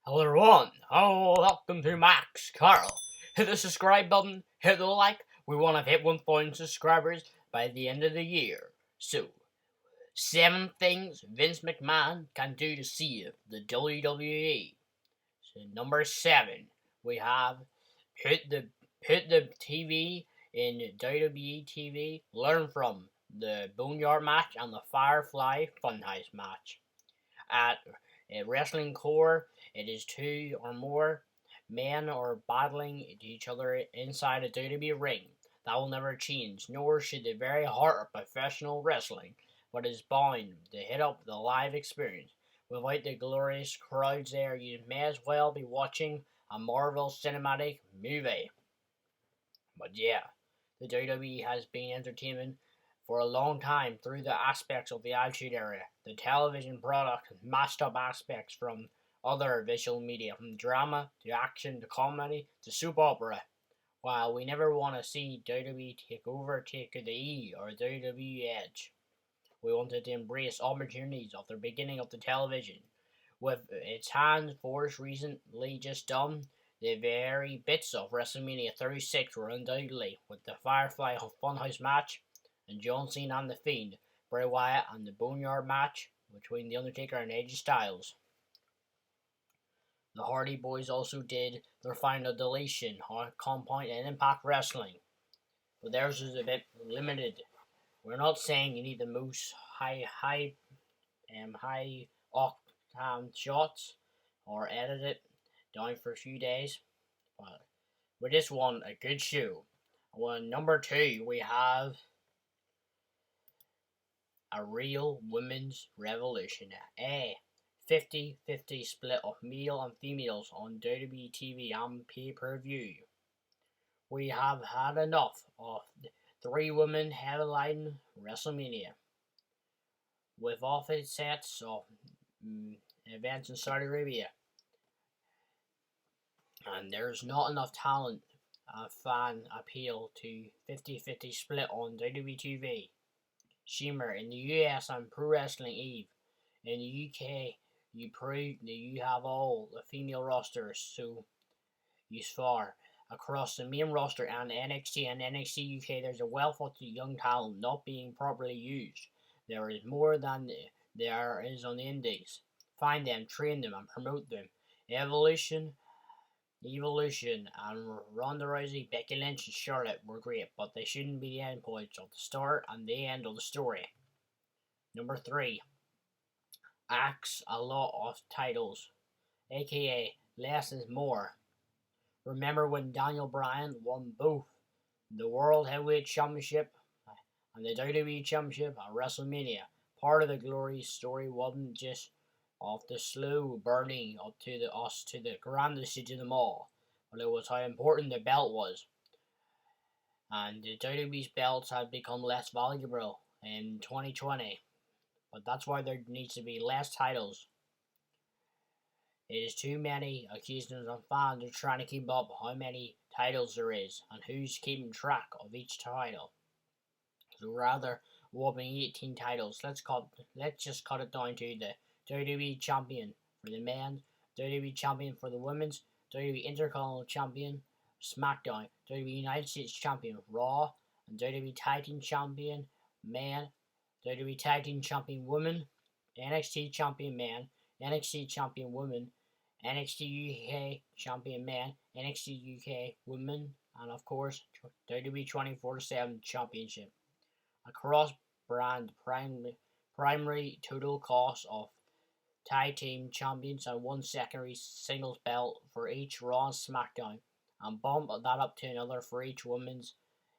Hello everyone, welcome to Max Carroll. Hit the subscribe button, hit the like. We want to hit 1,000 subscribers by the end of the year. So, 7 things Vince McMahon can do to save the WWE. So, number 7, we have hit the TV in WWE TV. Learn from the Boneyard match and the Firefly Funhouse match. At Wrestling Core, it is 2 or more men are battling each other inside a WWE ring. That will never change, nor should the very heart of professional wrestling, but is bound to hit up the live experience. Without the glorious crowds there, you may as well be watching a Marvel cinematic movie. But yeah, the WWE has been entertainment for a long time through the aspects of the Attitude Era. The television product mashed up aspects from other visual media, from drama to action to comedy to soap opera. While we never want to see WWE take the E or WWE Edge, we wanted to embrace opportunities of the beginning of the television. With its hands force recently just done, the very bits of WrestleMania 36 were undoubtedly with the Firefly Funhouse match, and John Cena and The Fiend, Bray Wyatt, and the Boneyard match between The Undertaker and AJ Styles. The Hardy Boys also did their final deletion on Compound and Impact Wrestling, but theirs is a bit limited. We're not saying you need the most high octane shots or edit it down for a few days, but we just want a good show. Number 2, we have a real women's revolution. A 50-50 split of male and females on WWE TV and pay-per-view. We have had enough of 3 women headlining WrestleMania with offsets of events in Saudi Arabia. And there's not enough talent fan appeal to 50-50 split on WWE TV. Shimmer in the US and Pro Wrestling Eve. In the UK, you proved that you have all the female rosters so use far. Across the main roster and NXT and NXT UK, there's a wealth of young talent not being properly used. There is more than there is on the indies. Find them, train them, and promote them. Evolution, and Ronda Rousey, Becky Lynch, and Charlotte were great, but they shouldn't be the endpoints of the start and the end of the story. Number 3, axe a lot of titles, aka less is more. Remember when Daniel Bryan won both the World Heavyweight Championship and the WWE Championship at WrestleMania? Part of the glory story wasn't just of the slow burning up to the grandest stage of them all, but it was how important the belt was. And the WWE's belts had become less valuable in 2020, but that's why there needs to be less titles. It is too many occasions and fans are trying to keep up how many titles there is and who's keeping track of each title. So rather whopping 18 titles, let's just cut it down to the WWE Champion for the men, WWE Champion for the women's, WWE Intercontinental Champion, SmackDown, WWE United States Champion, Raw, and WWE Tag Team Champion, men, WWE Tag Team Champion Women, NXT Champion Men, NXT Champion Women, NXT UK Champion Men, NXT UK Women, and of course WWE 24/7 Championship. A cross-brand primary total cost of Tag Team Champions and 1 secondary singles belt for each Raw and SmackDown, and bump that up to another for each women's.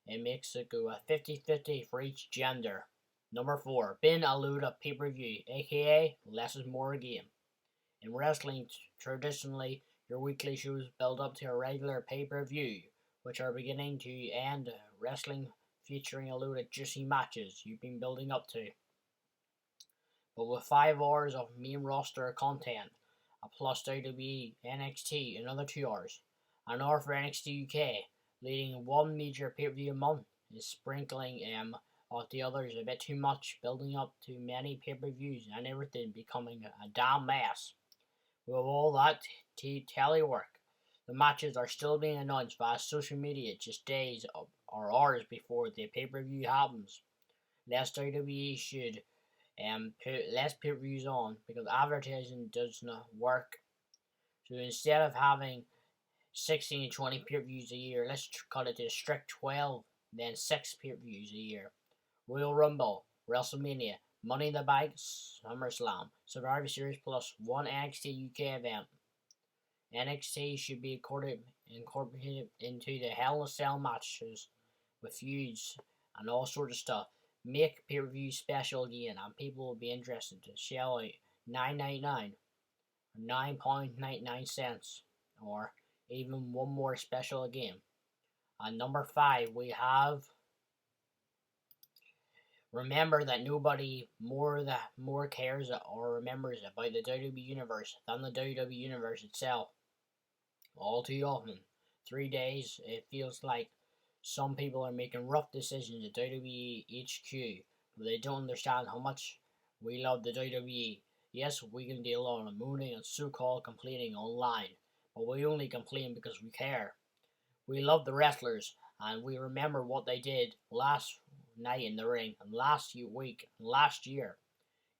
It makes it go a 50-50 for each gender. Number 4, bin a load of pay-per-view, aka less is more again. In wrestling, traditionally, your weekly shows build up to a regular pay-per-view, which are beginning to end wrestling featuring a load of juicy matches you've been building up to. But with 5 hours of main roster content, plus WWE, NXT, another 2 hours, an hour for NXT UK, leading 1 major pay-per-view a month, is sprinkling of the others a bit too much, building up to many pay-per-views and everything becoming a damn mess. With all that telework, the matches are still being announced via social media just days or hours before the pay-per-view happens. Less WWE should put less pay-per-views on because advertising does not work. So instead of having 16 to 20 pay-per-views a year, let's cut it to a strict 12, then 6 pay-per-views a year. Royal Rumble, WrestleMania, Money in the Bank, SummerSlam, Survivor Series plus one NXT UK event. NXT should be incorporated into the Hell in a Cell matches with feuds and all sorts of stuff. Make pay-per-view special again, and people will be interested to shell out $9.99 or $9.99, or even one more special again. And number 5, we have. Remember that nobody more cares or remembers about the WWE Universe than the WWE Universe itself. All too often, 3 days, it feels like some people are making rough decisions at WWE HQ, but they don't understand how much we love the WWE. Yes, we can do a lot of mooning and so-called complaining online, but we only complain because we care. We love the wrestlers, and we remember what they did last night in the ring, and last week, and last year.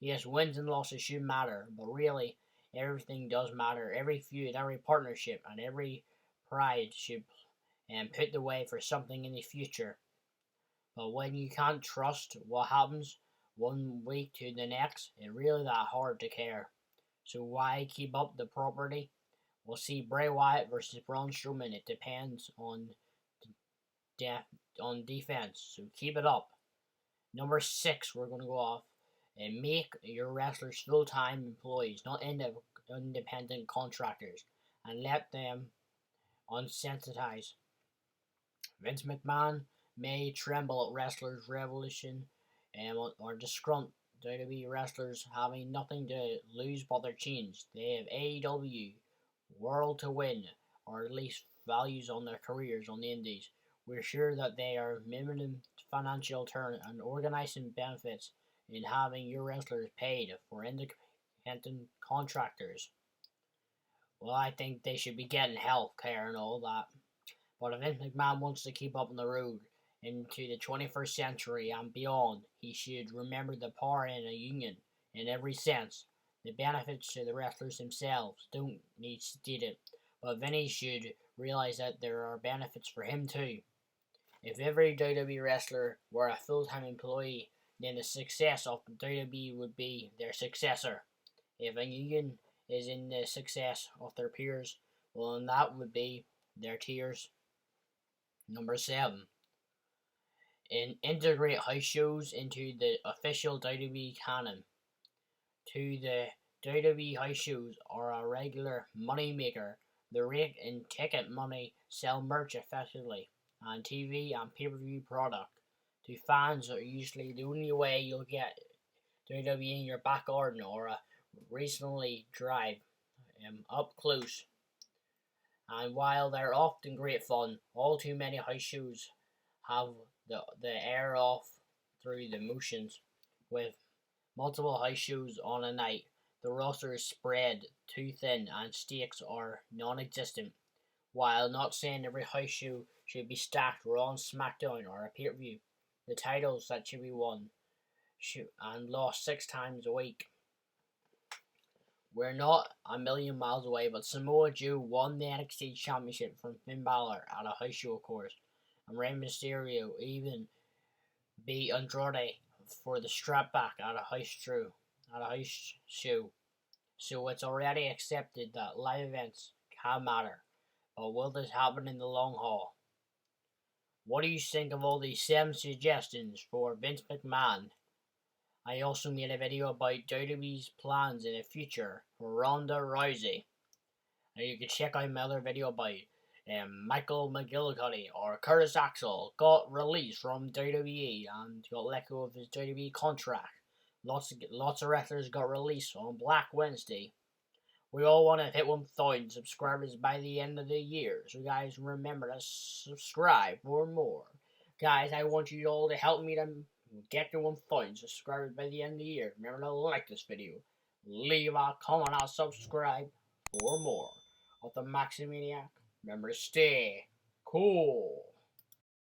Yes, wins and losses should matter, but really, everything does matter. Every feud, every partnership, and every pride should put the way for something in the future. But when you can't trust what happens one week to the next, it's really that hard to care. So why keep up the property? We'll see Bray Wyatt versus Braun Strowman. It depends on defense, so keep it up. Number 6, we're going to go off and make your wrestlers full-time employees, not independent contractors, and let them unsensitize. Vince McMahon may tremble at wrestlers' revolution or disgruntled WWE wrestlers having nothing to lose but their chains. They have AEW world to win, or at least values on their careers on the indies. We're sure that they are minimum financial turn and organizing benefits in having your wrestlers paid for independent contractors. Well, I think they should be getting health care and all that. But if Vince McMahon wants to keep up on the road into the 21st century and beyond, he should remember the power in a union in every sense. The benefits to the wrestlers themselves don't need stated, but Vinny should realize that there are benefits for him too. If every WWE wrestler were a full-time employee, then the success of WWE would be their successor. If a union is in the success of their peers, well, then that would be their tears. Number 7. Integrate house shows into the official WWE canon. To the WWE house shows are a regular money maker. The rake in ticket money sell merch effectively, and TV and pay-per-view product. To fans are usually the only way you'll get WWE in your back garden or a recently drive up close. And while they're often great fun, all too many house shows have the air off through the motions. With multiple house shows on a night, the roster is spread too thin and stakes are non-existent. While not saying every house show should be stacked Raw and SmackDown or a pay-per-view, the titles that should be won and lost 6 times a week. We're not a million miles away, but Samoa Joe won the NXT Championship from Finn Balor at a house show, of course, and Rey Mysterio even beat Andrade for the strap back at a house show. So it's already accepted that live events can matter, but will this happen in the long haul? What do you think of all these 7 suggestions for Vince McMahon? I also made a video about WWE's plans in the future for Ronda Rousey. And you can check out my other video about Michael McGillicuddy or Curtis Axel got released from WWE and got let go of his WWE contract. Lots of wrestlers got released on Black Wednesday. We all want to hit 1,000 subscribers by the end of the year. So guys, remember to subscribe for more. Guys, I want you all to help me to get to 1,000 subscribers by the end of the year. Remember to like this video, leave a comment, and subscribe. for more of the Maximaniac. Remember to stay cool.